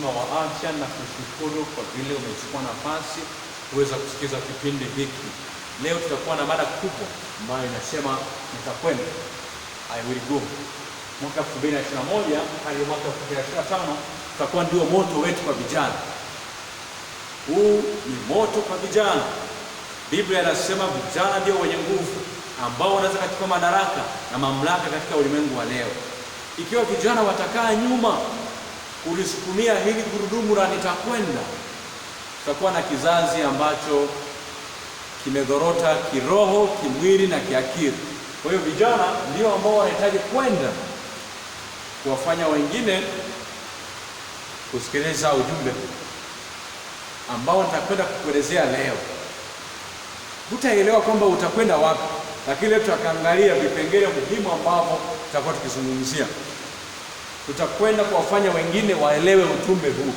mzima wa afya na kushukuru kwa vile umechukua nafasi kuweza kusikiza kipindi hiki. Leo tutakuwa na mada kubwa ambayo inasema nitakwenda, I will go. Mwaka 2021 hadi mwaka 2025 tutakuwa ndio moto wetu kwa vijana. Huu ni moto kwa vijana. Biblia inasema vijana ndio wenye nguvu ambao wanaweza katika madaraka na mamlaka katika ulimwengu wa leo. Ikiwa vijana watakaa nyuma kulisukumia hili gurudumu la nitakwenda, tutakuwa na kizazi ambacho kimedhorota kiroho, kimwili na kiakili. Kwa hiyo vijana ndio ambao wanahitaji kwenda kuwafanya wengine kusikiliza ujumbe ambao nitakwenda kukuelezea leo. Hutaelewa kwamba utakwenda wapi, lakini leo tutaangalia vipengele muhimu ambavyo tutakuwa tukizungumzia. Tutakwenda kuwafanya wengine waelewe ujumbe huu.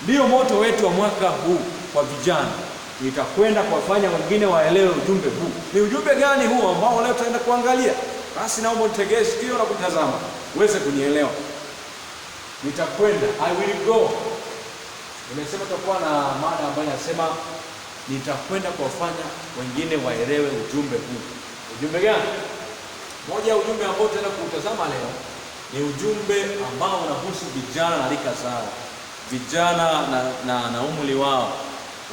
Ndio moto wetu wa mwaka huu kwa vijana. Nitakwenda kuwafanya wengine waelewe ujumbe huu. Ni ujumbe gani huu ambao leo tutaenda kuangalia? Basi naomba unitegee sikio na kutazama uweze kunielewa. Nitakwenda, I will go. Nimesema tutakuwa na mada ambayo inasema nitakwenda kuwafanya wengine waelewe ujumbe huu. Ujumbe gani? Moja ya ujumbe ambao tutaenda kutazama leo ni ujumbe ambao unahusu vijana na rika zao, vijana na umri wao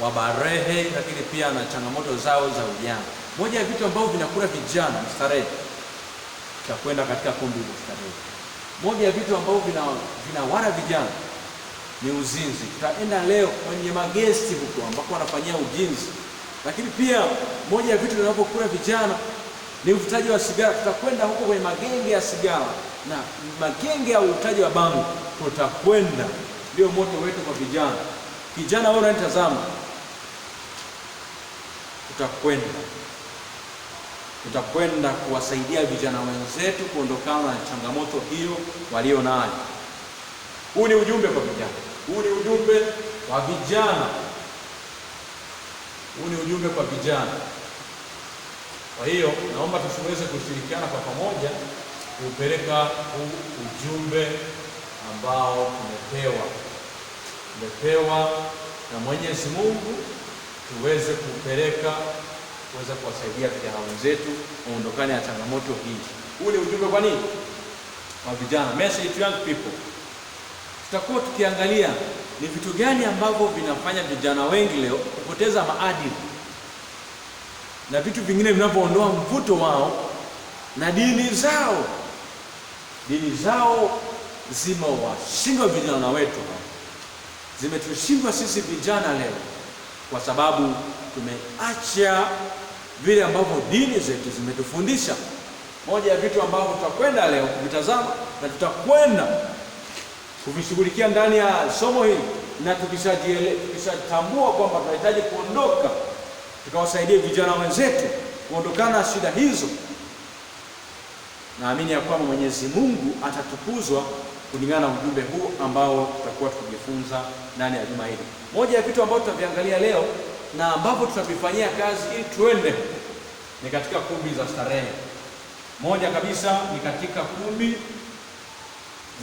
wa barehe, lakini pia na changamoto zao za ujana. Moja ya vitu ambavyo vinakula vijana ni starehe. Tutakwenda katika kundi la starehe. Moja ya vitu ambavyo vinawala vijana ni uzinzi. Tutaenda leo kwenye magesti huko ambako wanafanyia uzinzi. Lakini pia moja ya vitu vinavyokula vijana ni uvutaji wa sigara. Tutakwenda huko kwenye magenge ya sigara na magenge ya uvutaji wa bangi. Tutakwenda, ndio moto wetu kwa vijana. Kijana wewe unanitazama, tutakwenda kuwasaidia vijana wenzetu kuondokana na changamoto hiyo walio nayo. Huu ni ujumbe kwa vijana. Huu ni ujumbe wa vijana. Huu ni ujumbe kwa vijana. Kwa hiyo naomba tusiweze kushirikiana kwa pamoja kupeleka huu ujumbe ambao tumepewa na Mwenyezi Mungu, tuweze kupeleka, tuweze kuwasaidia vijana wenzetu waondokane na changamoto hii. Huu ni ujumbe kwa nini? Kwa vijana. Message to young people. Tutakuwa tukiangalia ni vitu gani ambavyo vinafanya vijana wengi leo kupoteza maadili na vitu vingine vinavyoondoa mvuto wao na dini zao. Dini zao zimewashindwa vijana wetu, zimetushindwa sisi vijana leo kwa sababu tumeacha vile ambavyo dini zetu zimetufundisha. Moja ya vitu ambavyo tutakwenda leo kuvitazama na tutakwenda kuvishughulikia ndani ya somo hili, na tukishatambua kwamba tunahitaji kuondoka, tukawasaidie vijana wenzetu kuondokana na shida hizo, naamini ya kwamba Mwenyezi Mungu atatukuzwa kulingana na ujumbe huu ambao tutakuwa tukijifunza ndani ya juma hili. Moja ya vitu ambavyo tutaviangalia leo na ambavyo tutavifanyia kazi ili tuende ni katika kumbi za starehe. Moja kabisa ni katika kumbi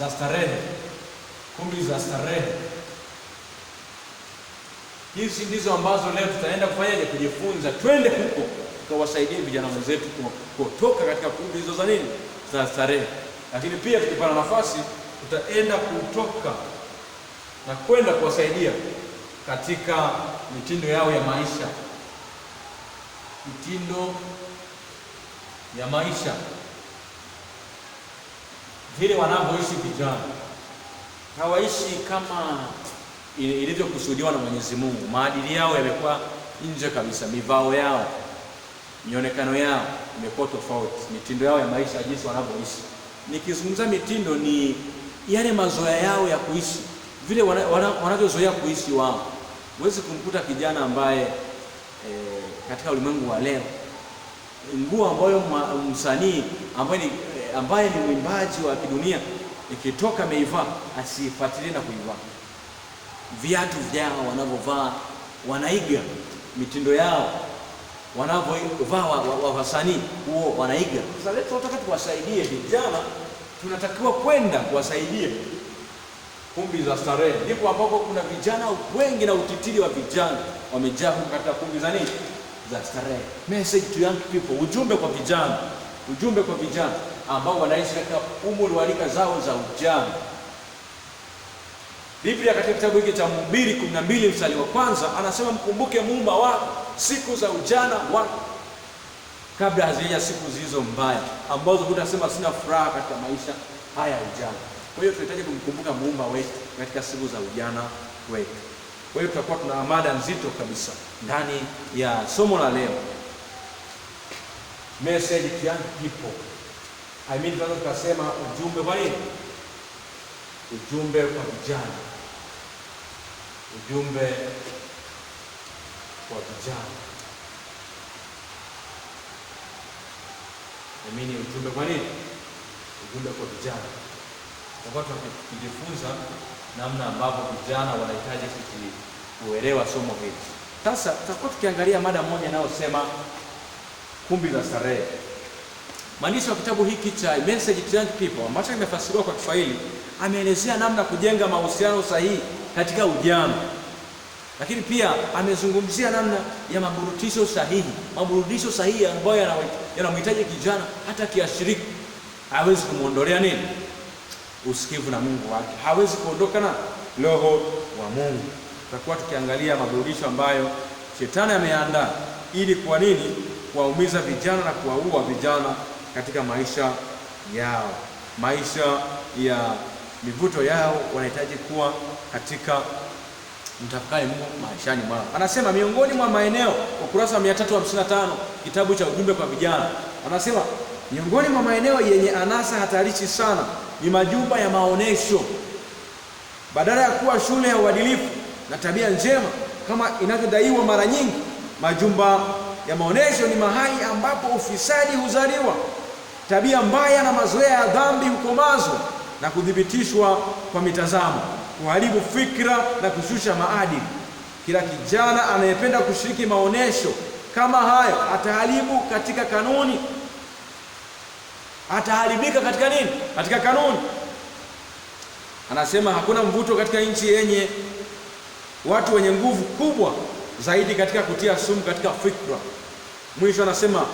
za starehe. Kumbi za starehe. Hizi ndizo ambazo leo tutaenda kufanyaje? Kujifunza. Twende huko tukawasaidie vijana wenzetu kutoka katika kumbi hizo za nini? Za starehe. Lakini pia tukipata nafasi tutaenda kutoka na kwenda kuwasaidia katika mitindo yao ya maisha. Mitindo ya maisha, vile wanavyoishi vijana. Hawaishi kama ilivyokusudiwa na Mwenyezi Mungu. Maadili yao yamekuwa nje kabisa, mivao yao, mionekano yao imekuwa tofauti, mitindo yao ya maisha, jinsi wanavyoishi. Nikizungumza mitindo ni yale mazoea yao ya kuishi, vile wanavyozoea kuishi wao. Huwezi kumkuta kijana ambaye katika ulimwengu wa leo nguo ambayo msanii ambaye ni mwimbaji wa kidunia ikitoka ameivaa asifuatilie na kuivaa. Viatu vyao wanavyovaa, wanaiga mitindo yao, wanavyovaa wasanii huo wanaiga. Sasa leo tunataka tuwasaidie vijana, tunatakiwa kwenda kuwasaidia kumbi za starehe, ndipo ambapo kuna vijana wengi na utitiri wa vijana wamejaa huko katika kumbi za nini? Za starehe. Message to young people, ujumbe kwa vijana ambao wanaishi katika umri wa rika zao za ujana. Biblia katika kitabu hiki cha Mhubiri 12 mstari wa kwanza anasema, mkumbuke Muumba wako siku za ujana wako, kabla hazijaja siku zilizo mbaya, ambazo hutasema sina furaha katika maisha haya ya ujana. Kwa hiyo tunahitaji kumkumbuka Muumba wetu katika siku za ujana wetu. Kwa hiyo tutakuwa tuna mada nzito kabisa ndani ya somo la leo. Message to young people. Tunaweza tukasema ujumbe kwa nini? Ujumbe kwa vijana. Ujumbe kwa vijana. Ujumbe kwa nini? Ujumbe kwa vijana. Tutakuwa tukijifunza namna ambavyo vijana wanahitaji kuelewa somo hili. Sasa tutakuwa tukiangalia mada moja inayosema kumbi za starehe. Mwandishi wa kitabu hiki cha Message to Young People ambacho kimefasiriwa kwa Kiswahili ameelezea namna kujenga mahusiano sahihi katika ujana, lakini pia amezungumzia namna ya maburudisho sahihi ambayo yanamhitaji kijana hata kiashiriki hawezi kumuondolea nini? Usikivu na Mungu wake, hawezi kuondoka na roho wa Mungu. Tutakuwa tukiangalia maburudisho ambayo shetani ameandaa ili kwa nini? Kuwaumiza vijana na kuwaua vijana katika maisha yao, maisha ya mivuto yao. Wanahitaji kuwa katika mtafakari Mungu maishani mwao. Anasema miongoni mwa maeneo, ukurasa wa 355 kitabu cha ujumbe kwa vijana, anasema miongoni mwa maeneo yenye anasa hatarishi sana ni majumba ya maonesho. Badala ya kuwa shule ya uadilifu na tabia njema kama inavyodaiwa mara nyingi, majumba ya maonesho ni mahali ambapo ufisadi huzaliwa, tabia mbaya na mazoea ya dhambi hukomazwa na kuthibitishwa kwa mitazamo, kuharibu fikra na kushusha maadili. Kila kijana anayependa kushiriki maonesho kama hayo ataharibu katika kanuni. Ataharibika katika nini? Katika kanuni. Anasema hakuna mvuto katika nchi yenye watu wenye nguvu kubwa zaidi katika kutia sumu katika fikra. Mwisho anasema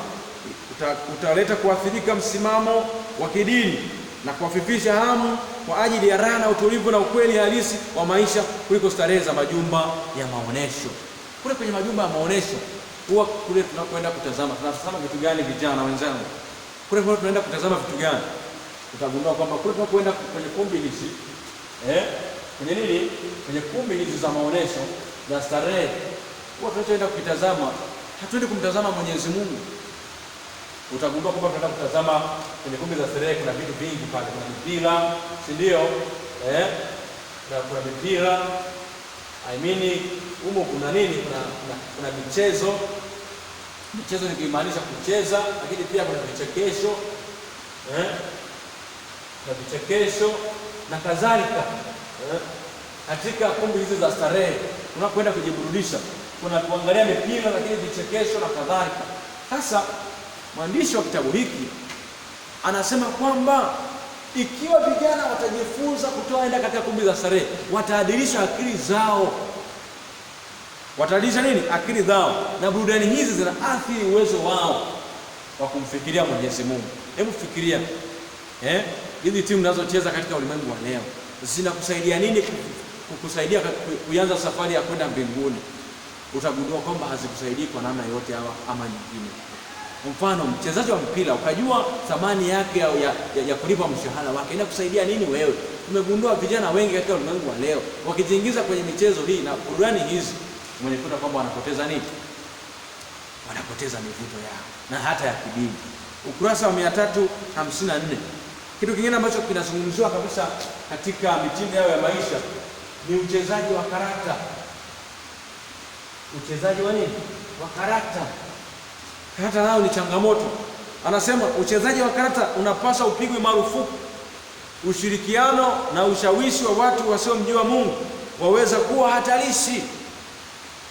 utaleta kuathirika msimamo wa kidini na kuwafifisha hamu kwa ajili ya raha na utulivu na ukweli halisi wa maisha kuliko starehe za majumba ya maonesho. Kule kwenye majumba ya maonesho huwa kule tunakwenda kutazama vitu gani vijana wenzangu? Kule tunaenda kutazama vitu gani? Utagundua kwamba kule tunakwenda kwenye kumbi hizi kwenye nini? Kwenye kumbi hizi za maonesho za starehe, huwa tunachoenda kukitazama, hatuendi kumtazama Mwenyezi Mungu. Utagundua kwamba tunaenda kutazama kwenye kumbi za starehe, kuna vitu vingi pale, kuna mipira, si ndio? Kuna mipira, humo kuna nini? Kuna michezo nikimaanisha kucheza, lakini pia kuna vichekesho, kuna vichekesho na kadhalika. Katika kumbi hizi za starehe tunakwenda kujiburudisha, kuna kuangalia mipira, lakini vichekesho na kadhalika. Sasa mwandishi wa kitabu hiki anasema kwamba ikiwa vijana watajifunza kutoenda katika kumbi za starehe, wataadilisha akili zao. Watadilisha nini? Akili zao. Na burudani hizi zinaathiri uwezo wao wa kumfikiria Mwenyezi Mungu. Hebu fikiria, hizi timu zinazocheza katika ulimwengu wa leo zinakusaidia nini kukusaidia kuanza safari ya kwenda mbinguni? Utagundua kwamba hazikusaidii kwa namna yote ama nyingine. Mfano, mchezaji wa mpira ukajua thamani yake ya kulipa mshahara wake, inakusaidia nini wewe? Tumegundua vijana wengi katika ulimwengu wa leo wakijiingiza kwenye michezo hii na burudani hizi, mwenekuta kwamba wanapoteza nini? Wanapoteza mivuto yao na hata ya kidini. Ukurasa wa 354. Kitu kingine ambacho kinazungumziwa kabisa katika mitindo yao ya maisha ni uchezaji wa karakta. Uchezaji wa nini? Wa karakta. Karakta nao ni changamoto. Anasema uchezaji wa karakta unapaswa upigwe marufuku. Ushirikiano na ushawishi wa watu wasiomjua Mungu waweza kuwa hatarishi.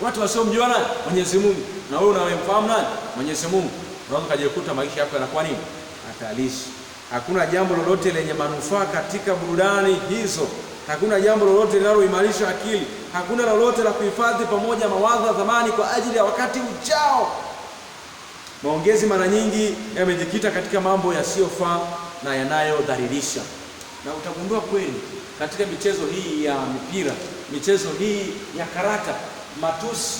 Watu wasiomjua nani? Mwenyezi Mungu. Na wewe unayemfahamu nani? Mwenyezi Mungu. Unaweza kujikuta maisha yako yanakuwa nini? Hatarishi. Hakuna jambo lolote lenye manufaa katika burudani hizo hakuna jambo lolote linaloimarisha akili, hakuna lolote la kuhifadhi pamoja mawazo ya zamani kwa ajili ya wakati ujao. Maongezi mara nyingi yamejikita katika mambo yasiyofaa na yanayodhalilisha. Na utagundua kweli katika michezo hii ya mipira, michezo hii ya karata, matusi,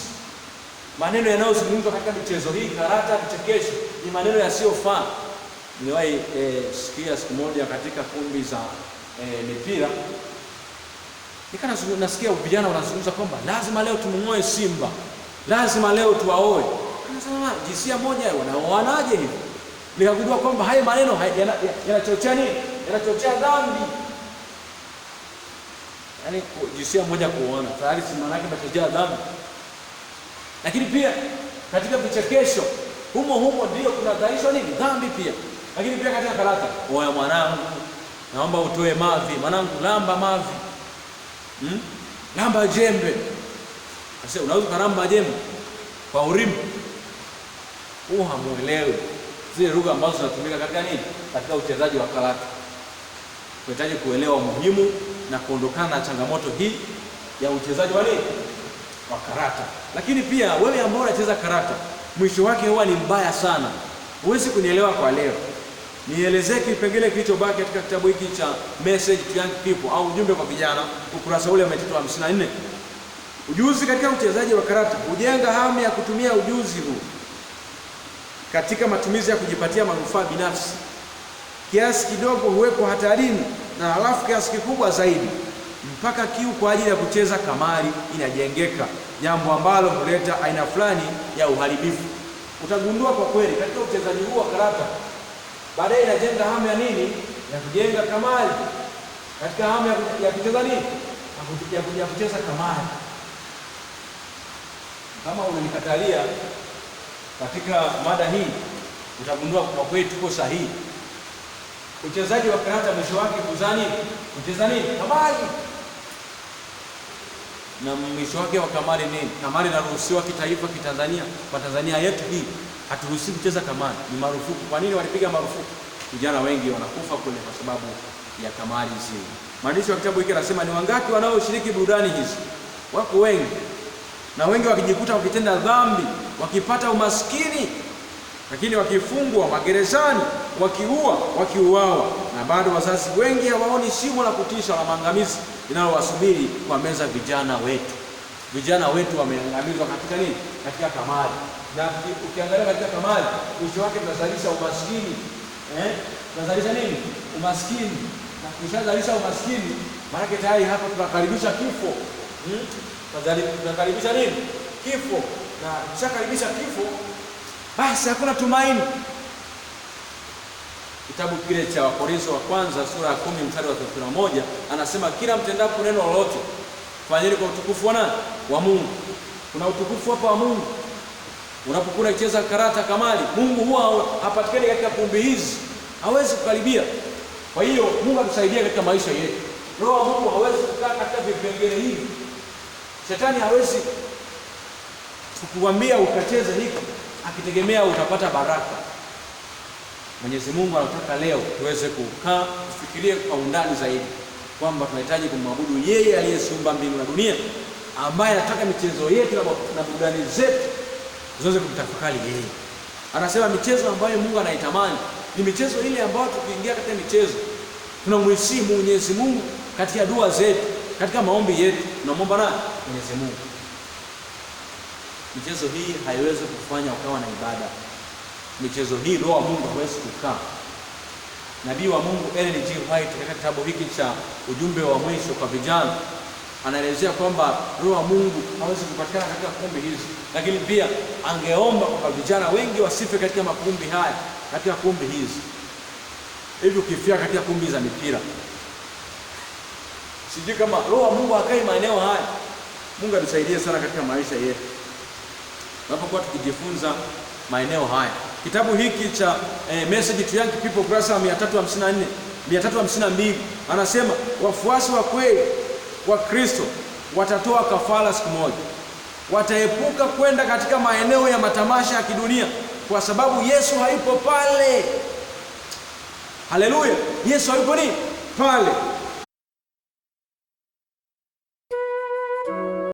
maneno yanayozungumzwa katika michezo hii, karata, vichekesho, ni maneno yasiyofaa. Niliwahi sikia siku moja katika kumbi za mipira, nasikia vijana wanazungumza kwamba lazima leo tumng'oe Simba, lazima leo tuwaoe. Anasema jinsia moja wanaoanaje hivi? Nikagundua kwamba haya maneno yanachochea nini? Yanachochea dhambi. Yaani jinsia moja kuoana tayari si maana yake yanachochea dhambi. Lakini pia katika vichekesho humo ndio kuna dharisho nini? Dhambi pia. Lakini pia katika karata, oya mwanangu, naomba utoe mavi, mwanangu lamba mavi. Lamba jembe. Sasa unaweza kulamba jembe kwa urimi. Hamuelewi zile lugha ambazo zinatumika katika nini? Katika uchezaji wa karata. Tunahitaji kuelewa umuhimu na kuondokana na changamoto hii ya uchezaji wa nini? Wa karata. Lakini pia wewe ambao unacheza karata, mwisho wake huwa ni mbaya sana. Huwezi kunielewa kwa leo. Nielezee kipengele kilichobaki katika kitabu hiki cha Message to Young People au ujumbe kwa vijana, ukurasa ule wa 354. Ujuzi katika uchezaji wa karata hujenga hamu ya kutumia ujuzi huu katika matumizi ya kujipatia manufaa binafsi. Kiasi kidogo huwekwa hatarini, na halafu kiasi kikubwa zaidi mpaka kiu kwa ajili ya kucheza kamari inajengeka, jambo ambalo huleta aina fulani ya uharibifu. Utagundua kwa kweli katika uchezaji huu wa karata, baadaye inajenga hamu ya nini? Ya kujenga kamari. Katika hamu ya kucheza nini? Ya kucheza kamari. Kama unanikatalia katika mada hii, utagundua kwa kweli tuko sahihi. Uchezaji wa karata mwisho wake kuzani kucheza nini? Kamari. Na mwisho wake wa kamari nini? Kamari inaruhusiwa kitaifa, kitanzania. Kwa Tanzania yetu hii haturuhusiwi kucheza kamari, ni marufuku. Kwa nini walipiga marufuku? Vijana wengi wanakufa kule kwa sababu ya kamari hizi. Mwandishi wa kitabu hiki anasema ni wangapi wanaoshiriki burudani hizi? Wako wengi. Na wengi wakijikuta wakitenda dhambi, wakipata umaskini, lakini wakifungwa magerezani, wakiuawa, na bado wazazi wengi hawaoni shimo la kutisha la maangamizi linalowasubiri kwa meza vijana wetu. Vijana wetu wameangamizwa katika nini? Katika kamari. Na ukiangalia katika kamari, mwisho wake tunazalisha umaskini. Tunazalisha nini? Umaskini. Na tukishazalisha umaskini, maana tayari hapa tunakaribisha kifo. Tunakaribisha nini? Kifo. Na tukishakaribisha kifo, basi hakuna tumaini. Kitabu kile cha Wakorintho wa kwanza sura ya 10 mstari wa 31 anasema kila mtendapo neno lolote fanyeni kwa utukufu wa nani? Wa Mungu. Kuna utukufu hapa wa Mungu. Unapokuwa unacheza karata kamari, Mungu huwa hapatikani katika kumbi hizi. Hawezi kukaribia. Kwa hiyo Mungu atusaidie katika maisha yetu. Roho wa Mungu hawezi kukaa katika vipengele hivi. Shetani hawezi kukuambia ukacheze hiki akitegemea utapata baraka. Mwenyezi Mungu anataka leo tuweze kukaa kufikiria kwa undani zaidi kwamba tunahitaji kumwabudu yeye aliyeumba mbingu na dunia, ambaye anataka michezo yetu na burudani zetu ziweze kumtafakari yeye. Anasema michezo ambayo Mungu anaitamani ni michezo ile ambayo tukiingia katika michezo tunamheshimu Mwenyezi Mungu katika dua zetu, katika maombi yetu tunamwomba nani? Mwenyezi Mungu. Michezo hii haiwezi kufanya ukawa na ibada. Michezo hii Roho wa Mungu hawezi kukaa. Nabii wa Mungu Ellen G. White katika kitabu hiki cha ujumbe wa mwisho kwa vijana anaelezea kwamba Roho wa Mungu hawezi kupatikana katika kumbi hizi, lakini pia angeomba kwa vijana wengi wasife katika makumbi haya, katika kumbi hizi. Hivi ukifia katika kumbi za mipira, sijui kama Roho wa Mungu hakai maeneo haya. Mungu atusaidie sana katika maisha yetu tunapokuwa tukijifunza maeneo haya. Kitabu hiki cha Message to Young People kurasa 352 anasema wafuasi wa kweli wa Kristo watatoa kafara siku moja. Wataepuka kwenda katika maeneo ya matamasha ya kidunia kwa sababu Yesu haipo pale. Haleluya! Yesu haipo ni pale.